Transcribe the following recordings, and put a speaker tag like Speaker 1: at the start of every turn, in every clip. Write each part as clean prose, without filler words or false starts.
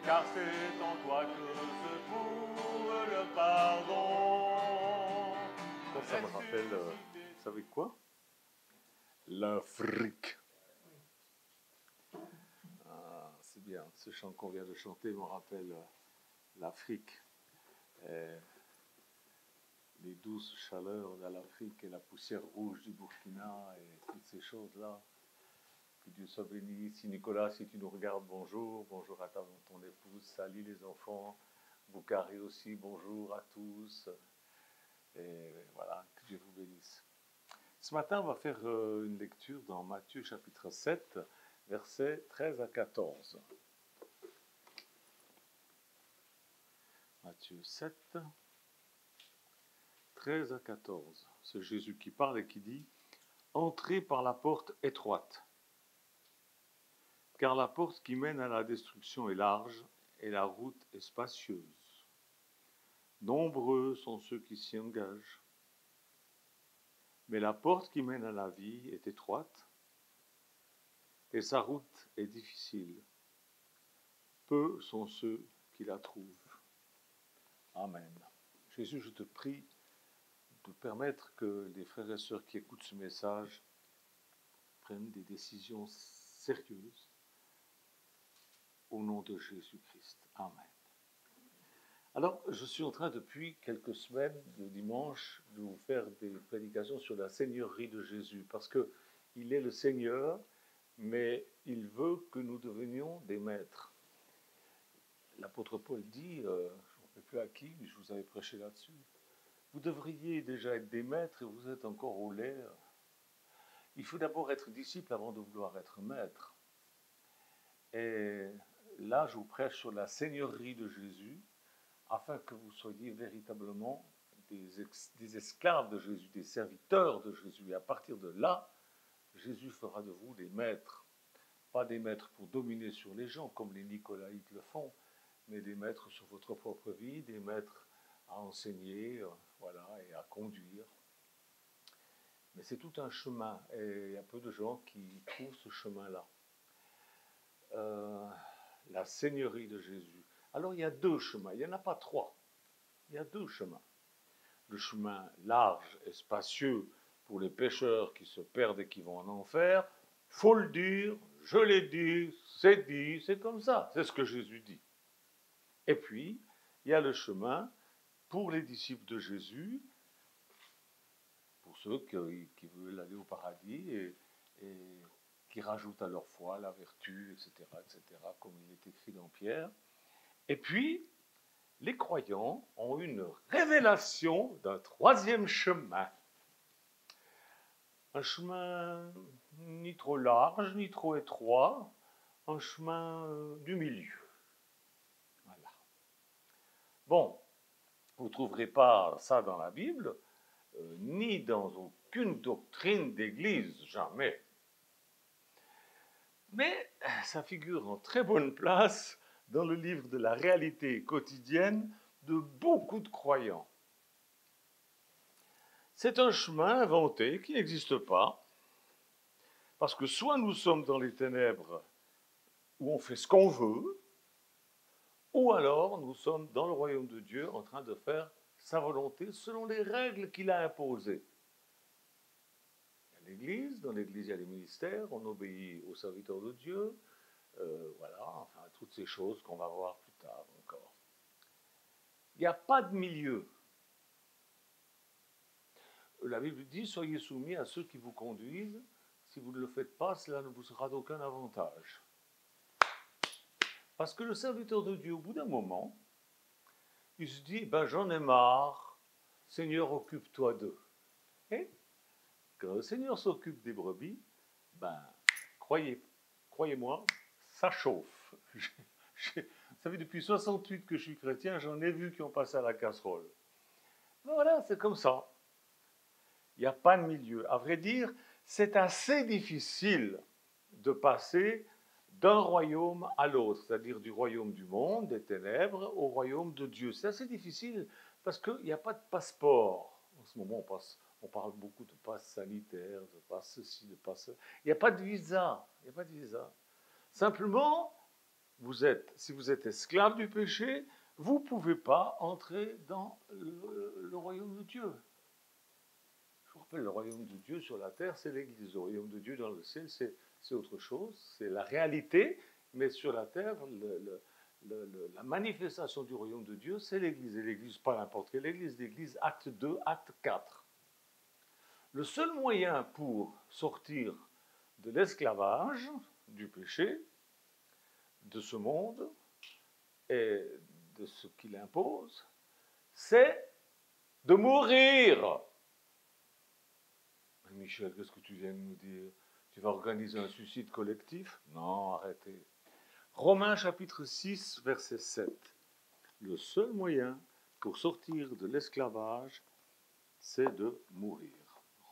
Speaker 1: car c'est en toi que se trouve le pardon.
Speaker 2: Ça me rappelle, vous savez quoi? L'Afrique. Ah, c'est bien, ce chant qu'on vient de chanter me rappelle l'Afrique. Les douces chaleurs de l'Afrique et la poussière rouge du Burkina et toutes ces choses-là. Que Dieu soit béni. Si Nicolas, si tu nous regardes, bonjour. Bonjour à ton épouse. Salut les enfants. Boukari aussi, bonjour à tous. Et voilà, que Dieu vous bénisse. Ce matin, on va faire une lecture dans Matthieu chapitre 7, versets 13 à 14. Matthieu 7, 13 à 14. C'est Jésus qui parle et qui dit « Entrez par la porte étroite, car la porte qui mène à la destruction est large et la route est spacieuse. Nombreux sont ceux qui s'y engagent. Mais la porte qui mène à la vie est étroite et sa route est difficile. Peu sont ceux qui la trouvent. » Amen. Jésus, je te prie de permettre que les frères et sœurs qui écoutent ce message prennent des décisions sérieuses au nom de Jésus-Christ. Amen. Alors, je suis en train depuis quelques semaines, le dimanche, de vous faire des prédications sur la seigneurie de Jésus, parce qu'il est le Seigneur, mais il veut que nous devenions des maîtres. L'apôtre Paul dit, je ne me rappelle plus à qui, mais je vous avais prêché là-dessus, vous devriez déjà être des maîtres et vous êtes encore au lait. Il faut d'abord être disciple avant de vouloir être maître. Et là, je vous prêche sur la seigneurie de Jésus, afin que vous soyez véritablement des esclaves de Jésus, des serviteurs de Jésus. Et à partir de là, Jésus fera de vous des maîtres. Pas des maîtres pour dominer sur les gens, comme les Nicolaïtes le font, mais des maîtres sur votre propre vie, des maîtres à enseigner, voilà, et à conduire. Mais c'est tout un chemin, et il y a peu de gens qui trouvent ce chemin-là. La seigneurie de Jésus. Alors il y a deux chemins, il n'y en a pas trois, il y a deux chemins. Le chemin large et spacieux pour les pécheurs qui se perdent et qui vont en enfer, faut le dire, je l'ai dit, c'est comme ça, c'est ce que Jésus dit. Et puis, il y a le chemin pour les disciples de Jésus, pour ceux qui veulent aller au paradis et qui rajoutent à leur foi la vertu, etc., comme il est écrit dans Pierre. Et puis, les croyants ont une révélation d'un troisième chemin. Un chemin ni trop large, ni trop étroit, un chemin du milieu. Voilà. Bon, vous ne trouverez pas ça dans la Bible, ni dans aucune doctrine d'église, jamais. Mais ça figure en très bonne place dans le livre de la réalité quotidienne de beaucoup de croyants. C'est un chemin inventé qui n'existe pas, parce que soit nous sommes dans les ténèbres où on fait ce qu'on veut, ou alors nous sommes dans le royaume de Dieu en train de faire sa volonté selon les règles qu'il a imposées. L'Église, dans l'Église il y a les ministères, on obéit aux serviteurs de Dieu, voilà, enfin toutes ces choses qu'on va voir plus tard encore. Il n'y a pas de milieu. La Bible dit, soyez soumis à ceux qui vous conduisent, si vous ne le faites pas, cela ne vous sera d'aucun avantage. Parce que le serviteur de Dieu, au bout d'un moment, il se dit, ben j'en ai marre, Seigneur, occupe-toi d'eux. Et quand le Seigneur s'occupe des brebis, ben, croyez-moi, ça chauffe. Ça fait depuis 68 que je suis chrétien, j'en ai vu qui ont passé à la casserole. Ben voilà, c'est comme ça. Il n'y a pas de milieu. À vrai dire, c'est assez difficile de passer d'un royaume à l'autre, c'est-à-dire du royaume du monde, des ténèbres, au royaume de Dieu. C'est assez difficile parce qu'il n'y a pas de passeport. En ce moment, on parle beaucoup de passe sanitaire, de passe ceci, de passe cela. Il n'y a pas de visa. Il n'y a pas de visa. Simplement, si vous êtes esclave du péché, vous ne pouvez pas entrer dans le royaume de Dieu. Je vous rappelle, le royaume de Dieu sur la terre, c'est l'Église. Le royaume de Dieu dans le ciel, c'est autre chose, c'est la réalité, mais sur la terre, la manifestation du royaume de Dieu, c'est l'Église. Et l'Église, pas n'importe quelle Église, l'Église acte 2, acte 4. Le seul moyen pour sortir de l'esclavage, du péché, de ce monde et de ce qu'il impose, c'est de mourir. Michel, qu'est-ce que tu viens de nous dire? Tu vas organiser un suicide collectif? Non, arrêtez. Romains chapitre 6, verset 7. Le seul moyen pour sortir de l'esclavage, c'est de mourir.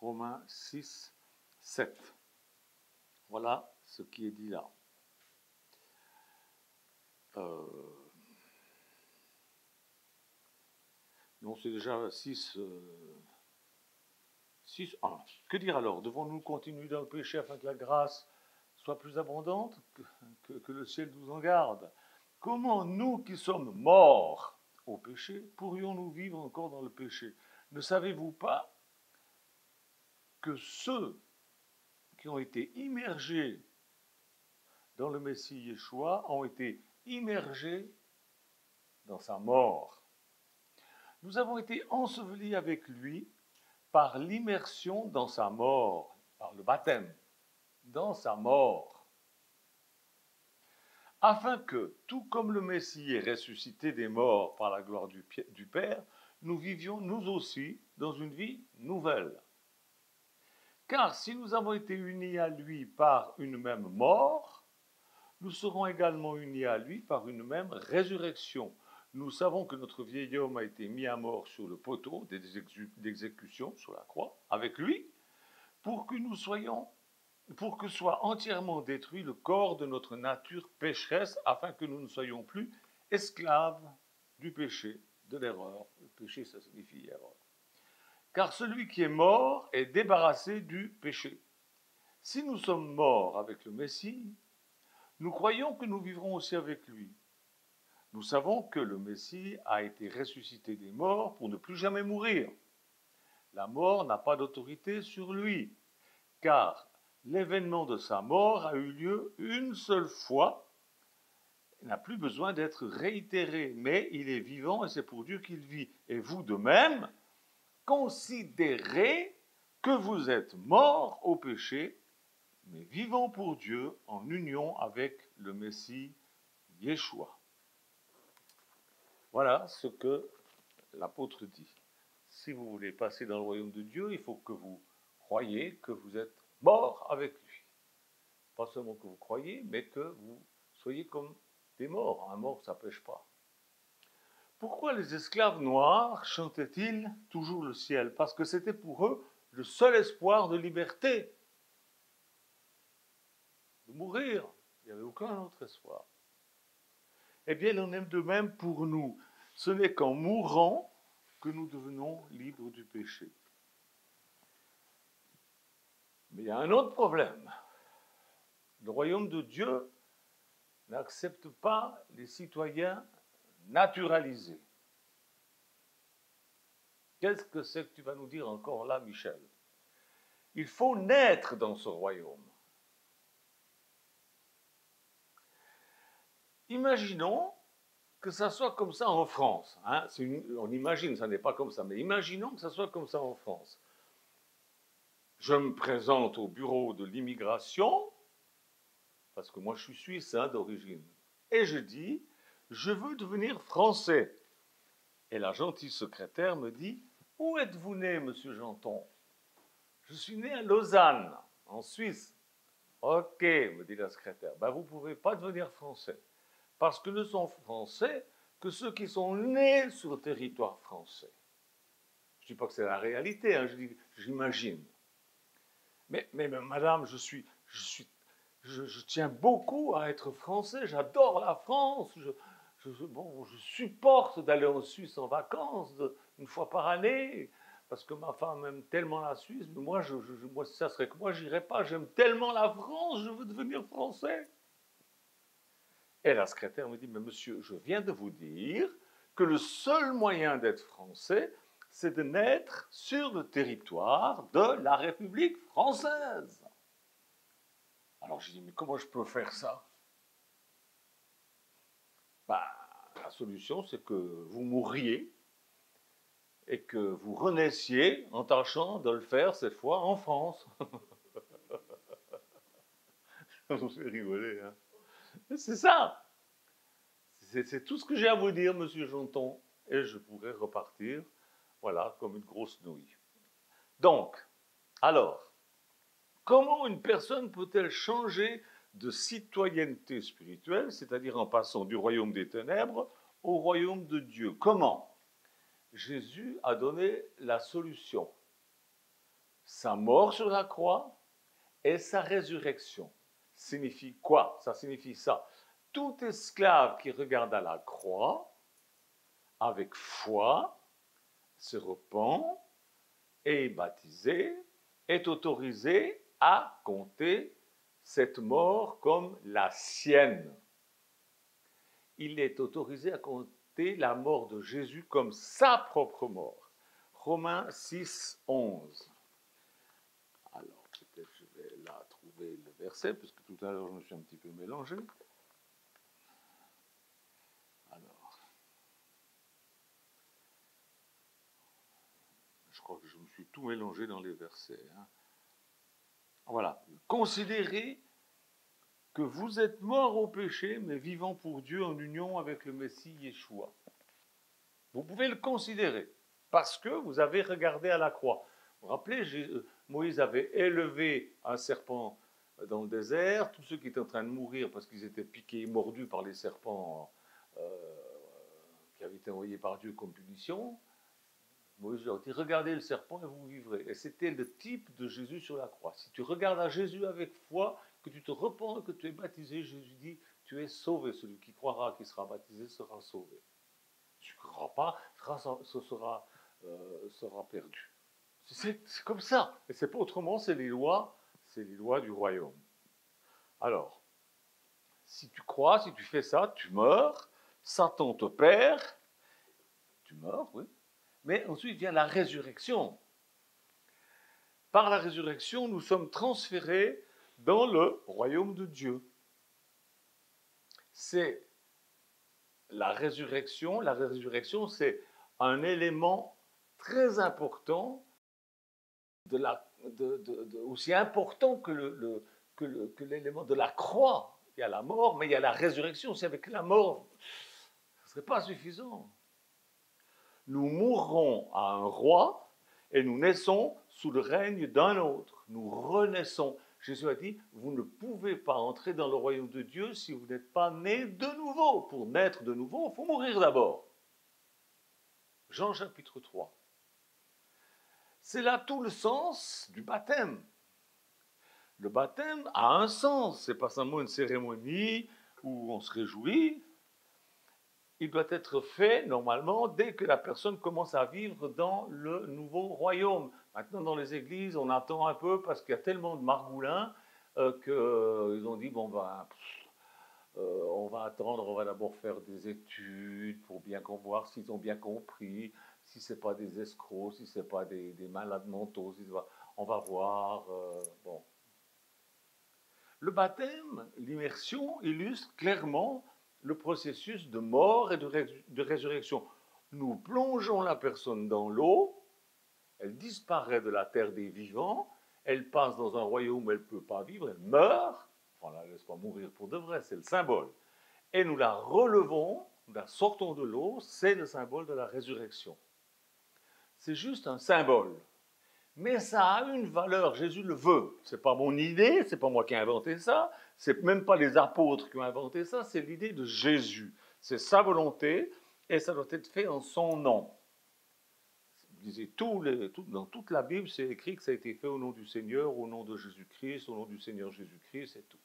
Speaker 2: Romains 6, 7. Voilà ce qui est dit là. Non, c'est déjà 6, 1. Que dire alors? Devons-nous continuer dans le péché afin que la grâce soit plus abondante? Que le ciel nous en garde. Comment nous qui sommes morts au péché, pourrions-nous vivre encore dans le péché? Ne savez-vous pas que ceux qui ont été immergés dans le Messie Yeshua ont été immergés dans sa mort? Nous avons été ensevelis avec lui par l'immersion dans sa mort, par le baptême, dans sa mort, afin que, tout comme le Messie est ressuscité des morts par la gloire du Père, nous vivions nous aussi dans une vie nouvelle. Car si nous avons été unis à lui par une même mort, nous serons également unis à lui par une même résurrection. Nous savons que notre vieil homme a été mis à mort sur le poteau d'exécution, sur la croix, avec lui, pour que soit entièrement détruit le corps de notre nature pécheresse, afin que nous ne soyons plus esclaves du péché, de l'erreur. Le péché, ça signifie erreur. Car celui qui est mort est débarrassé du péché. Si nous sommes morts avec le Messie, nous croyons que nous vivrons aussi avec lui. Nous savons que le Messie a été ressuscité des morts pour ne plus jamais mourir. La mort n'a pas d'autorité sur lui, car l'événement de sa mort a eu lieu une seule fois. Il n'a plus besoin d'être réitéré, mais il est vivant et c'est pour Dieu qu'il vit. Et vous de même, considérez que vous êtes morts au péché, mais vivants pour Dieu en union avec le Messie Yeshua. Voilà ce que l'apôtre dit. Si vous voulez passer dans le royaume de Dieu, il faut que vous croyiez que vous êtes morts avec lui. Pas seulement que vous croyiez, mais que vous soyez comme des morts. Un mort, ça ne pêche pas. Pourquoi les esclaves noirs chantaient-ils toujours le ciel? Parce que c'était pour eux le seul espoir de liberté. De mourir. Il n'y avait aucun autre espoir. Eh bien, il en est de même pour nous. Ce n'est qu'en mourant que nous devenons libres du péché. Mais il y a un autre problème. Le royaume de Dieu n'accepte pas les citoyens naturalisés. Qu'est-ce que c'est que tu vas nous dire encore là, Michel? Il faut naître dans ce royaume. Imaginons que ça soit comme ça en France. Hein? On imagine, ça n'est pas comme ça, mais imaginons que ça soit comme ça en France. Je me présente au bureau de l'immigration, parce que moi je suis suisse d'origine, et je dis, je veux devenir français. Et la gentille secrétaire me dit, où êtes-vous né, monsieur Janton? Je suis né à Lausanne, en Suisse. Ok, me dit la secrétaire, ben, vous ne pouvez pas devenir français. Parce que ne sont français que ceux qui sont nés sur le territoire français. Je ne dis pas que c'est la réalité, hein, j'imagine. Mais madame, je tiens beaucoup à être français, j'adore la France, je supporte d'aller en Suisse en vacances une fois par année, parce que ma femme aime tellement la Suisse, mais moi, ça serait que moi, j'irais pas, j'aime tellement la France, je veux devenir français. Et la secrétaire me dit, mais monsieur, je viens de vous dire que le seul moyen d'être français, c'est de naître sur le territoire de la République française. Alors j'ai dit, mais comment je peux faire ça? Ben, la solution, c'est que vous mourriez et que vous renaissiez en tâchant de le faire cette fois en France. On fait rigoler, hein. C'est ça. C'est tout ce que j'ai à vous dire, monsieur Jonton. Et je pourrais repartir, voilà, comme une grosse nouille. Donc, alors, comment une personne peut-elle changer de citoyenneté spirituelle, c'est-à-dire en passant du royaume des ténèbres au royaume de Dieu? Comment? Jésus a donné la solution. Sa mort sur la croix et sa résurrection. Signifie quoi? Ça signifie ça. Tout esclave qui regarde à la croix, avec foi, se repent et est baptisé, est autorisé à compter cette mort comme la sienne. Il est autorisé à compter la mort de Jésus comme sa propre mort. Romains 6, 11. Alors, peut-être je vais là trouver le verset, parce que tout à l'heure je me suis un petit peu mélangé. Alors, je crois que je me suis tout mélangé dans les versets. Hein. Voilà. Considérez que vous êtes morts au péché, mais vivant pour Dieu en union avec le Messie Yeshua. Vous pouvez le considérer, parce que vous avez regardé à la croix. Vous vous rappelez, Moïse avait élevé un serpent dans le désert, tous ceux qui étaient en train de mourir parce qu'ils étaient piqués et mordus par les serpents qui avaient été envoyés par Dieu comme punition. Moïse leur dit, regardez le serpent et vous vivrez. Et c'était le type de Jésus sur la croix. Si tu regardes à Jésus avec foi, que tu te repens, que tu es baptisé, Jésus dit, tu es sauvé. Celui qui croira, qui sera baptisé, sera sauvé. Tu ne crois pas, sera perdu. C'est comme ça. Et c'est pas autrement, c'est les lois du royaume. Alors, si tu crois, si tu fais ça, tu meurs, Satan te perd, tu meurs, oui. Mais ensuite vient la résurrection. Par la résurrection, nous sommes transférés dans le royaume de Dieu. C'est la résurrection. La résurrection, c'est un élément très important, aussi important que l'élément de la croix. Il y a la mort, mais il y a la résurrection. C'est avec la mort, ce ne serait pas suffisant. Nous mourrons à un roi et nous naissons sous le règne d'un autre. Nous renaissons. Jésus a dit, vous ne pouvez pas entrer dans le royaume de Dieu si vous n'êtes pas né de nouveau. Pour naître de nouveau, il faut mourir d'abord. Jean chapitre 3. C'est là tout le sens du baptême. Le baptême a un sens. Ce n'est pas seulement une cérémonie où on se réjouit. Il doit être fait, normalement, dès que la personne commence à vivre dans le nouveau royaume. Maintenant, dans les églises, on attend un peu parce qu'il y a tellement de margoulins qu'ils ont dit, bon, ben, on va attendre, on va d'abord faire des études pour bien voir s'ils ont bien compris, si ce n'est pas des escrocs, si ce n'est pas des malades mentaux, on va voir, bon. Le baptême, l'immersion, illustre clairement le processus de mort et de résurrection. Nous plongeons la personne dans l'eau, elle disparaît de la terre des vivants, elle passe dans un royaume où elle ne peut pas vivre, elle meurt, enfin, on ne la laisse pas mourir pour de vrai, c'est le symbole. Et nous la relevons, nous la sortons de l'eau, c'est le symbole de la résurrection. C'est juste un symbole. Mais ça a une valeur, Jésus le veut. Ce n'est pas mon idée, ce n'est pas moi qui ai inventé ça, ce n'est même pas les apôtres qui ont inventé ça, c'est l'idée de Jésus. C'est sa volonté et ça doit être fait en son nom. Vous lisez dans toute la Bible, c'est écrit que ça a été fait au nom du Seigneur, au nom de Jésus-Christ, au nom du Seigneur Jésus-Christ, c'est tout.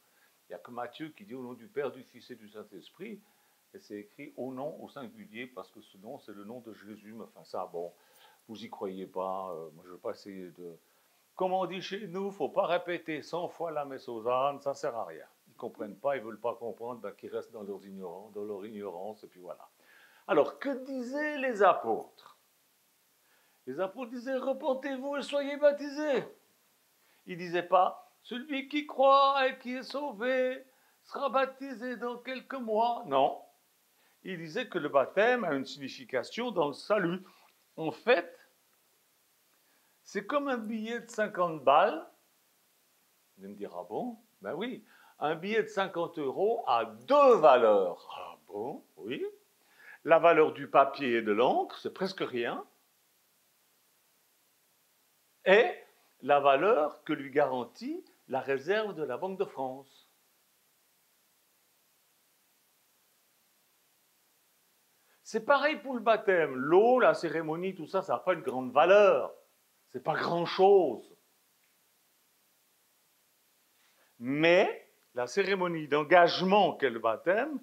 Speaker 2: Il n'y a que Matthieu qui dit au nom du Père, du Fils et du Saint-Esprit, et c'est écrit au nom, au singulier, parce que ce nom, c'est le nom de Jésus, mais enfin ça, bon... Vous n'y croyez pas, moi je ne veux pas essayer de... Comme on dit chez nous, il ne faut pas répéter 100 fois la messe aux ânes, ça ne sert à rien. comprennent pas, ils ne veulent pas comprendre, ben, qu'ils restent dans leur ignorance, et puis voilà. Alors, que disaient les apôtres? Les apôtres disaient, repentez-vous et soyez baptisés. Ils ne disaient pas, celui qui croit et qui est sauvé sera baptisé dans quelques mois. Non. Ils disaient que le baptême a une signification dans le salut. En fait, c'est comme un billet de 50 balles. Vous allez me dire, ah bon? Ben oui, un billet de 50 € a deux valeurs. Ah bon? Oui. La valeur du papier et de l'encre, c'est presque rien. Et la valeur que lui garantit la réserve de la Banque de France. C'est pareil pour le baptême. L'eau, la cérémonie, tout ça, ça n'a pas une grande valeur. C'est pas grand-chose. Mais la cérémonie d'engagement qu'est le baptême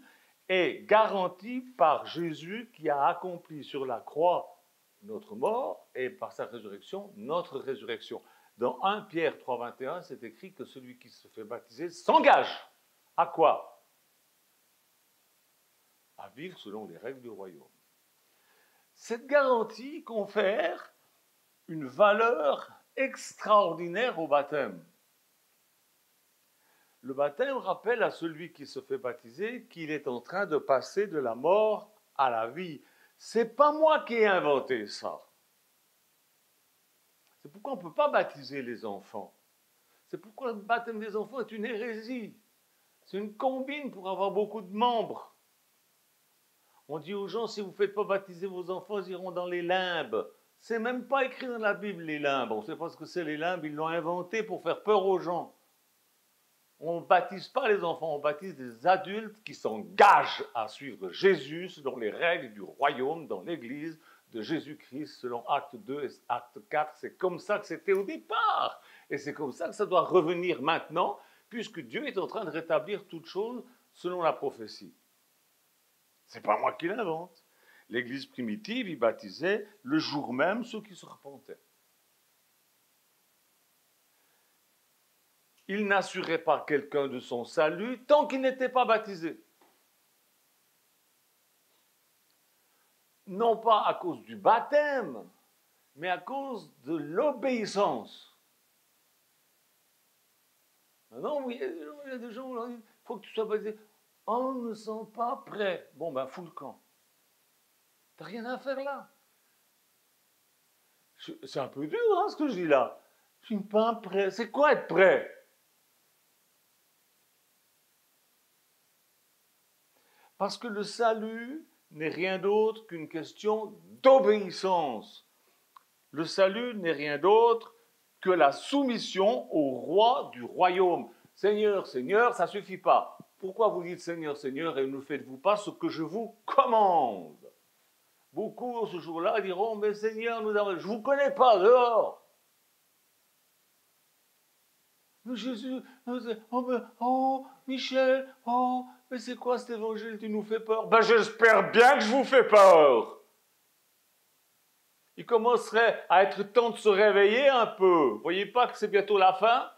Speaker 2: est garantie par Jésus qui a accompli sur la croix notre mort et par sa résurrection, notre résurrection. Dans 1 Pierre 3,21, c'est écrit que celui qui se fait baptiser s'engage. À quoi? À vivre selon les règles du royaume. Cette garantie confère une valeur extraordinaire au baptême. Le baptême rappelle à celui qui se fait baptiser qu'il est en train de passer de la mort à la vie. C'est pas moi qui ai inventé ça. C'est pourquoi on ne peut pas baptiser les enfants. C'est pourquoi le baptême des enfants est une hérésie. C'est une combine pour avoir beaucoup de membres. On dit aux gens, si vous ne faites pas baptiser vos enfants, ils iront dans les limbes. C'est même pas écrit dans la Bible, les limbes. On ne sait pas ce que c'est les limbes, ils l'ont inventé pour faire peur aux gens. On ne baptise pas les enfants, on baptise des adultes qui s'engagent à suivre Jésus selon les règles du royaume dans l'église de Jésus-Christ, selon Acte 2 et Acte 4. C'est comme ça que c'était au départ. Et c'est comme ça que ça doit revenir maintenant, puisque Dieu est en train de rétablir toutes choses selon la prophétie. Ce n'est pas moi qui l'invente. L'église primitive y baptisait le jour même ceux qui se repentaient. Il n'assurait pas quelqu'un de son salut tant qu'il n'était pas baptisé. Non pas à cause du baptême, mais à cause de l'obéissance. Maintenant, il y a des gens qui disent, il faut que tu sois baptisé. On ne sent pas prêt. Bon, ben, fous le camp. T'as rien à faire là. C'est un peu dur, hein, ce que je dis là. Je ne suis pas prêt. C'est quoi être prêt? Parce que le salut n'est rien d'autre qu'une question d'obéissance. Le salut n'est rien d'autre que la soumission au roi du royaume. Seigneur, Seigneur, ça ne suffit pas. Pourquoi vous dites Seigneur, Seigneur et ne faites-vous pas ce que je vous commande? Beaucoup ce jour-là diront, mais Seigneur, je ne vous connais pas, dehors. Mais Jésus, oh, Michel, oh, mais c'est quoi cet évangile, tu nous fais peur? Ben j'espère bien que je vous fais peur. Il commencerait à être temps de se réveiller un peu. Vous voyez pas que c'est bientôt la fin?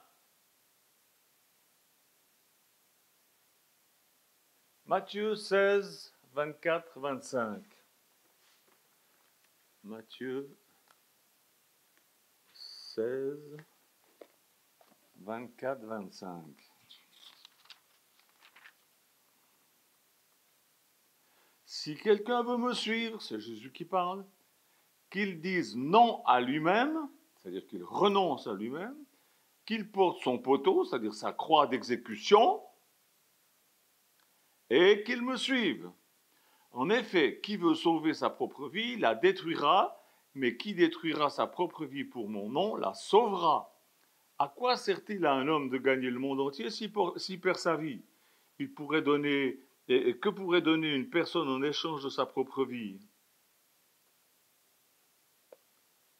Speaker 2: Matthieu 16, 24, 25. Matthieu 16, 24, 25. Si quelqu'un veut me suivre, c'est Jésus qui parle, qu'il dise non à lui-même, c'est-à-dire qu'il renonce à lui-même, qu'il porte son poteau, c'est-à-dire sa croix d'exécution, et qu'il me suive. En effet, qui veut sauver sa propre vie la détruira, mais qui détruira sa propre vie pour mon nom la sauvera. À quoi sert-il à un homme de gagner le monde entier s'il perd sa vie? Il pourrait donner, et que pourrait donner une personne en échange de sa propre vie?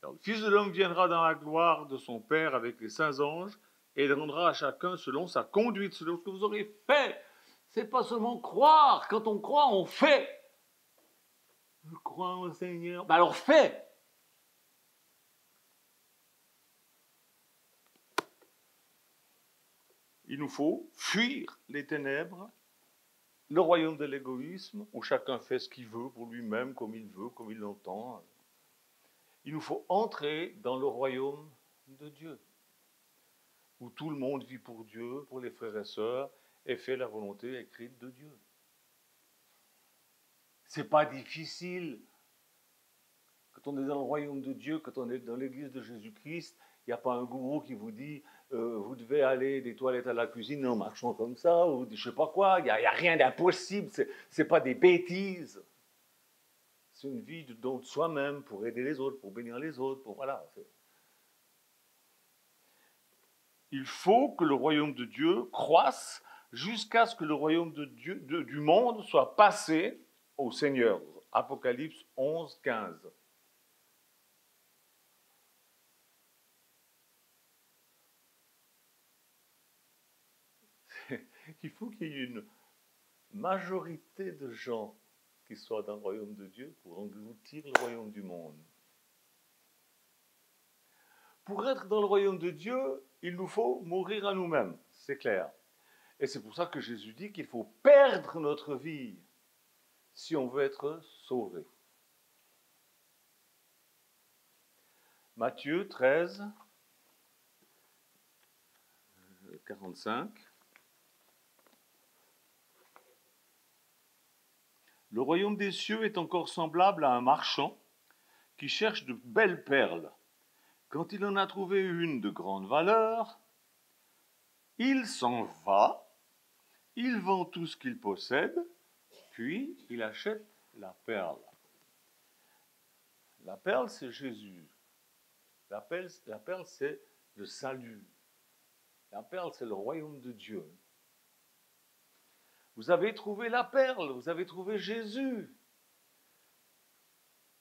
Speaker 2: Alors, le Fils de l'homme viendra dans la gloire de son Père avec les saints anges et il rendra à chacun selon sa conduite, selon ce que vous aurez fait. C'est pas seulement croire. Quand on croit, on fait. Je crois au Seigneur. Ben alors fais. Il nous faut fuir les ténèbres, le royaume de l'égoïsme, où chacun fait ce qu'il veut pour lui-même, comme il l'entend. Il nous faut entrer dans le royaume de Dieu, où tout le monde vit pour Dieu, pour les frères et sœurs, et fait la volonté écrite de Dieu. C'est pas difficile. Quand on est dans le royaume de Dieu, quand on est dans l'église de Jésus-Christ, il n'y a pas un gourou qui vous dit vous devez aller des toilettes à la cuisine en marchant comme ça, ou je ne sais pas quoi. Il n'y a rien d'impossible. Ce n'est pas des bêtises. C'est une vie de don de soi-même pour aider les autres, pour bénir les autres. Voilà. Il faut que le royaume de Dieu croisse jusqu'à ce que le royaume de Dieu, du monde soit passé au Seigneur. Apocalypse 11, 15. Il faut qu'il y ait une majorité de gens qui soient dans le royaume de Dieu pour engloutir le royaume du monde. Pour être dans le royaume de Dieu, il nous faut mourir à nous-mêmes, c'est clair. Et c'est pour ça que Jésus dit qu'il faut perdre notre vie si on veut être sauvé. Matthieu 13, 45. Le royaume des cieux est encore semblable à un marchand qui cherche de belles perles. Quand il en a trouvé une de grande valeur, il s'en va, il vend tout ce qu'il possède, puis il achète la perle. La perle, c'est Jésus. La perle, c'est le salut. La perle, c'est le royaume de Dieu. Vous avez trouvé la perle, vous avez trouvé Jésus.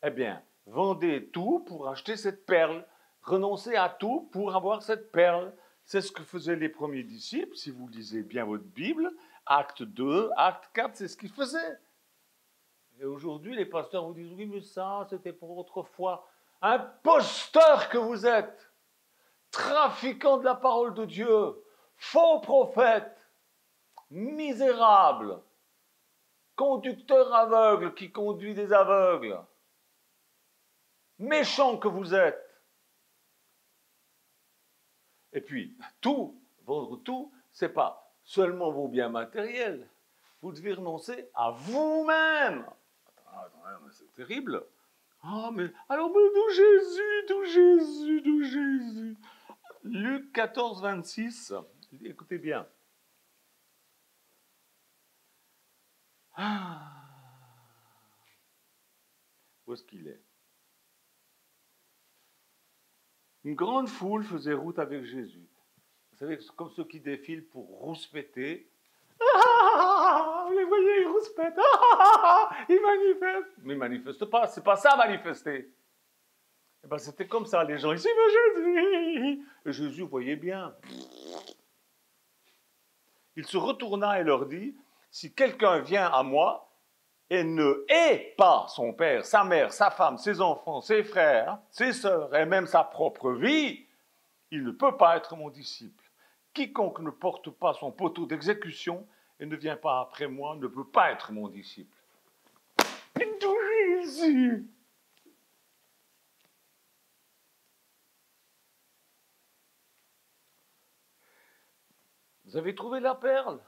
Speaker 2: Eh bien, vendez tout pour acheter cette perle. Renoncez à tout pour avoir cette perle. C'est ce que faisaient les premiers disciples. Si vous lisez bien votre Bible, acte 2, acte 4, c'est ce qu'ils faisaient. Et aujourd'hui, les pasteurs vous disent, oui, mais ça, c'était pour autrefois. Imposteurs que vous êtes, trafiquants de la parole de Dieu, faux prophètes, misérables, conducteurs aveugles qui conduisent des aveugles, méchants que vous êtes. Et puis, vendre tout, c'est pas seulement vos biens matériels. Vous devez renoncer à vous-même. C'est terrible. Ah, mais alors, d'où Jésus. Luc 14, 26. Écoutez bien. Où est-ce qu'il est? Une grande foule faisait route avec Jésus. Vous savez, comme ceux qui défilent pour rouspéter. Vous les voyez, ils rouspètent. Ils manifestent. Mais ils ne manifestent pas, c'est pas ça manifester. Et ben, c'était comme ça, les gens, ils suivent Jésus. Et Jésus, vous voyez bien. Il se retourna et leur dit, si quelqu'un vient à moi et ne hait pas son père, sa mère, sa femme, ses enfants, ses frères, ses sœurs et même sa propre vie, il ne peut pas être mon disciple. Quiconque ne porte pas son poteau d'exécution et ne vient pas après moi ne peut pas être mon disciple. D'où Jésus? Vous avez trouvé la perle?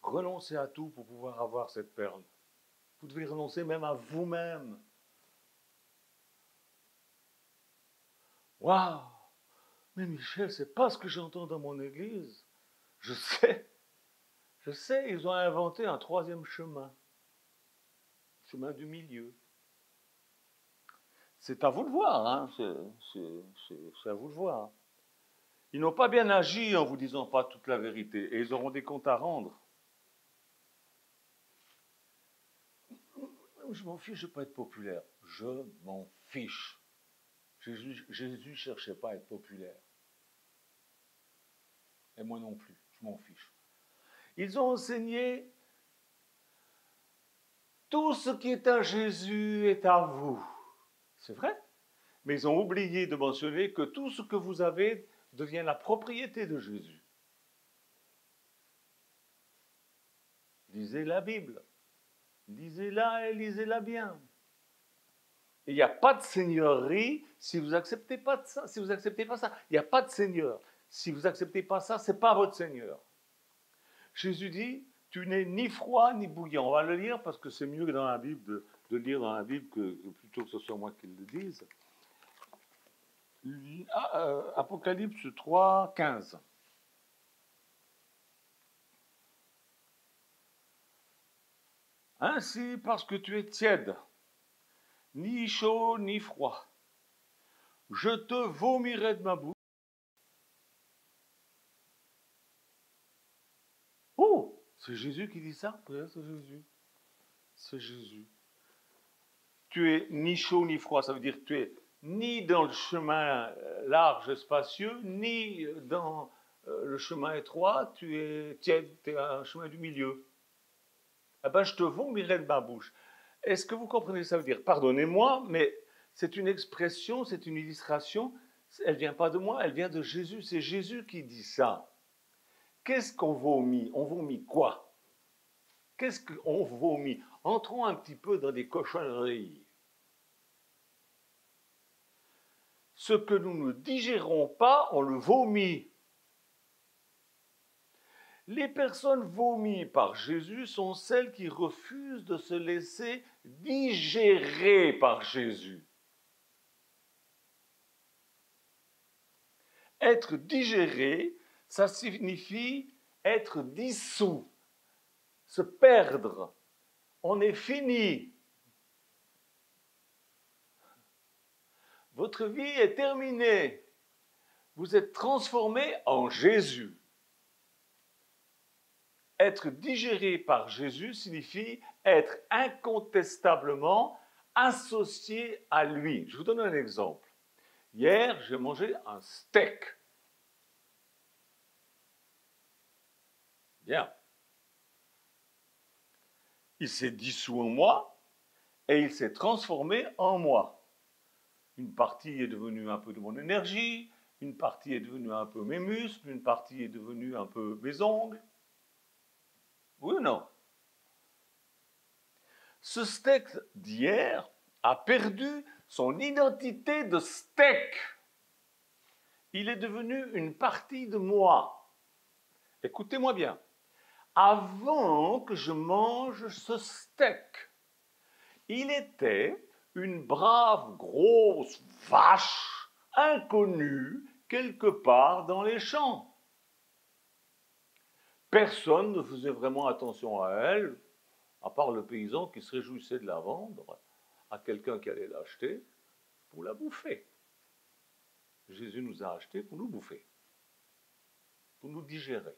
Speaker 2: Renoncez à tout pour pouvoir avoir cette perle. Vous devez renoncer même à vous-même. Waouh! Mais Michel, c'est pas ce que j'entends dans mon église. Je sais, ils ont inventé un troisième chemin. Chemin du milieu. C'est à vous de voir, hein? C'est à vous de voir. Ils n'ont pas bien agi en vous disant pas toute la vérité, et ils auront des comptes à rendre. Je m'en fiche de ne pas être populaire. Je m'en fiche. Jésus ne cherchait pas à être populaire. Et moi non plus, je m'en fiche. Ils ont enseigné tout ce qui est à Jésus est à vous. C'est vrai. Mais ils ont oublié de mentionner que tout ce que vous avez devient la propriété de Jésus. lisez la Bible. Lisez-la et lisez-la bien. Il n'y a pas de seigneurie si vous n'acceptez pas de ça, si vous n'acceptez pas ça. Il n'y a pas de seigneur. Si vous n'acceptez pas ça, ce n'est pas votre seigneur. Jésus dit, tu n'es ni froid ni bouillant. On va le lire parce que c'est mieux que dans la Bible de lire dans la Bible que plutôt que ce soit moi qui le dise. Apocalypse 3, 15. Ainsi, parce que tu es tiède, ni chaud ni froid, je te vomirai de ma bouche. Oh, c'est Jésus qui dit ça? Oui, c'est Jésus. C'est Jésus. Tu es ni chaud ni froid, ça veut dire que tu es ni dans le chemin large et spacieux, ni dans le chemin étroit, tu es tiède, tu es à un chemin du milieu. Eh bien, je te vomirai de ma bouche. Est-ce que vous comprenez ce que ça veut dire? Pardonnez-moi, mais c'est une expression, c'est une illustration, elle ne vient pas de moi, elle vient de Jésus. C'est Jésus qui dit ça. Qu'est-ce qu'on vomit? On vomit quoi? Qu'est-ce qu'on vomit? Entrons un petit peu dans des cochonneries. Ce que nous ne digérons pas, on le vomit. Les personnes vomies par Jésus sont celles qui refusent de se laisser digérer par Jésus. Être digéré, ça signifie être dissous, se perdre. On est fini. Votre vie est terminée. Vous êtes transformé en Jésus. Être digéré par Jésus signifie être incontestablement associé à lui. Je vous donne un exemple. Hier, j'ai mangé un steak. Bien. Il s'est dissous en moi et il s'est transformé en moi. Une partie est devenue un peu de mon énergie, une partie est devenue un peu mes muscles, une partie est devenue un peu mes ongles. Oui ou non? Ce steak d'hier a perdu son identité de steak. Il est devenu une partie de moi. Écoutez-moi bien. Avant que je mange ce steak, il était une brave grosse vache inconnue quelque part dans les champs. Personne ne faisait vraiment attention à elle, à part le paysan qui se réjouissait de la vendre à quelqu'un qui allait l'acheter pour la bouffer. Jésus nous a achetés pour nous bouffer, pour nous digérer.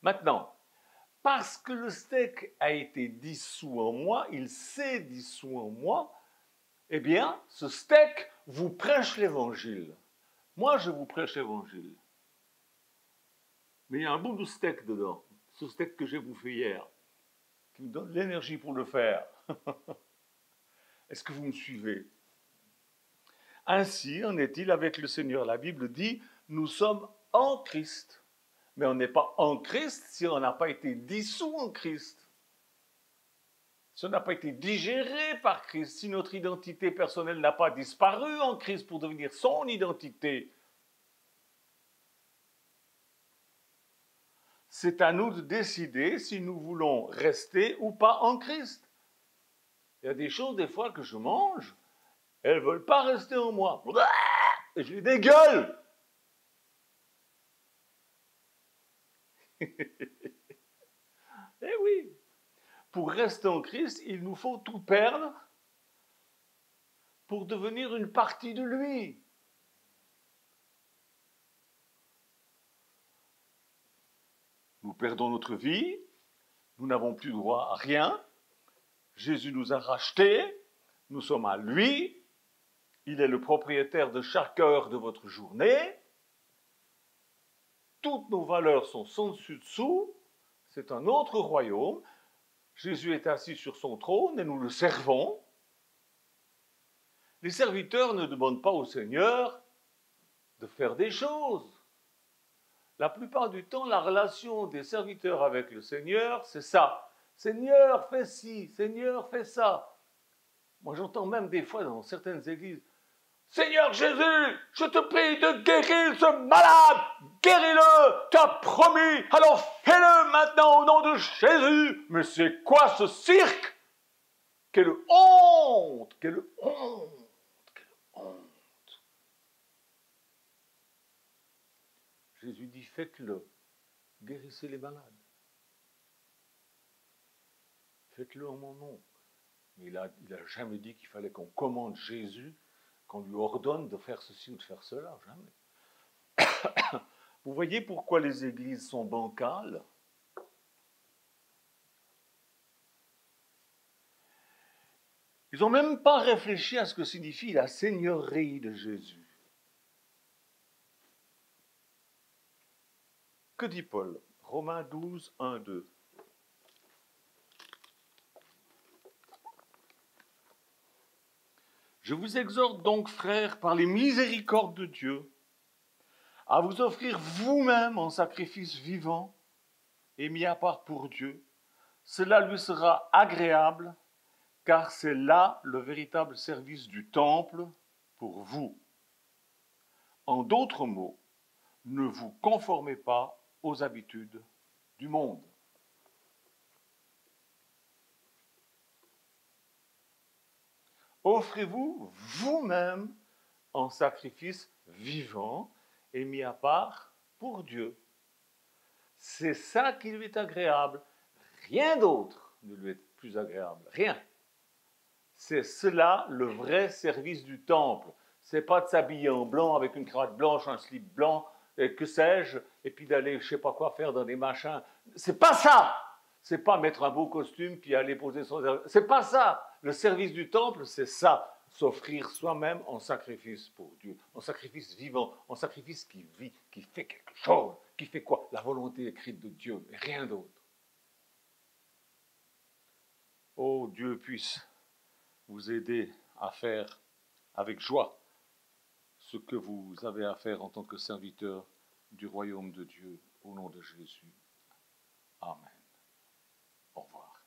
Speaker 2: Maintenant, parce que le steak a été dissous en moi, il s'est dissous en moi, eh bien, ce steak vous prêche l'évangile. Moi, je vous prêche l'évangile. Mais il y a un bout de steak dedans, ce steak que j'ai bouffé hier, qui me donne l'énergie pour le faire. Est-ce que vous me suivez? Ainsi en est-il avec le Seigneur. La Bible dit, nous sommes en Christ. Mais on n'est pas en Christ si on n'a pas été dissous en Christ. Si on n'a pas été digéré par Christ, si notre identité personnelle n'a pas disparu en Christ pour devenir son identité. C'est à nous de décider si nous voulons rester ou pas en Christ. Il y a des choses des fois que je mange, elles ne veulent pas rester en moi. Et je les dégueule. Eh oui, pour rester en Christ, il nous faut tout perdre pour devenir une partie de lui. Nous perdons notre vie, nous n'avons plus droit à rien. Jésus nous a rachetés, nous sommes à lui. Il est le propriétaire de chaque heure de votre journée. Toutes nos valeurs sont sans dessus-dessous. C'est un autre royaume. Jésus est assis sur son trône et nous le servons. Les serviteurs ne demandent pas au Seigneur de faire des choses. La plupart du temps, la relation des serviteurs avec le Seigneur, c'est ça. Seigneur, fais ci, Seigneur, fais ça. Moi, j'entends même des fois dans certaines églises, Seigneur Jésus, je te prie de guérir ce malade, guéris-le, tu as promis, alors fais-le maintenant au nom de Jésus. Mais c'est quoi ce cirque? Quelle honte, quelle honte, quelle honte. Jésus dit, faites-le, guérissez les malades. Faites-le en mon nom. Mais il n'a jamais dit qu'il fallait qu'on commande Jésus, qu'on lui ordonne de faire ceci ou de faire cela, jamais. Vous voyez pourquoi les églises sont bancales? Ils n'ont même pas réfléchi à ce que signifie la seigneurie de Jésus. Que dit Paul? Romains 12, 1, 2. Je vous exhorte donc, frères, par les miséricordes de Dieu, à vous offrir vous-même en sacrifice vivant et mis à part pour Dieu. Cela lui sera agréable, car c'est là le véritable service du temple pour vous. En d'autres mots, ne vous conformez pas aux habitudes du monde. Offrez-vous vous-même en sacrifice vivant et mis à part pour Dieu. C'est ça qui lui est agréable. Rien d'autre ne lui est plus agréable. Rien. C'est cela le vrai service du temple. C'est pas de s'habiller en blanc avec une cravate blanche, un slip blanc, et que sais-je, et puis d'aller je sais pas quoi faire dans des machins. C'est pas ça. C'est pas mettre un beau costume puis aller poser son... C'est pas ça. Le service du temple, c'est ça. S'offrir soi-même en sacrifice pour Dieu, en sacrifice vivant, en sacrifice qui vit, qui fait quelque chose, qui fait quoi? La volonté écrite de Dieu, et rien d'autre. Oh, Dieu puisse vous aider à faire avec joie ce que vous avez à faire en tant que serviteur du royaume de Dieu, au nom de Jésus. Amen. Au revoir.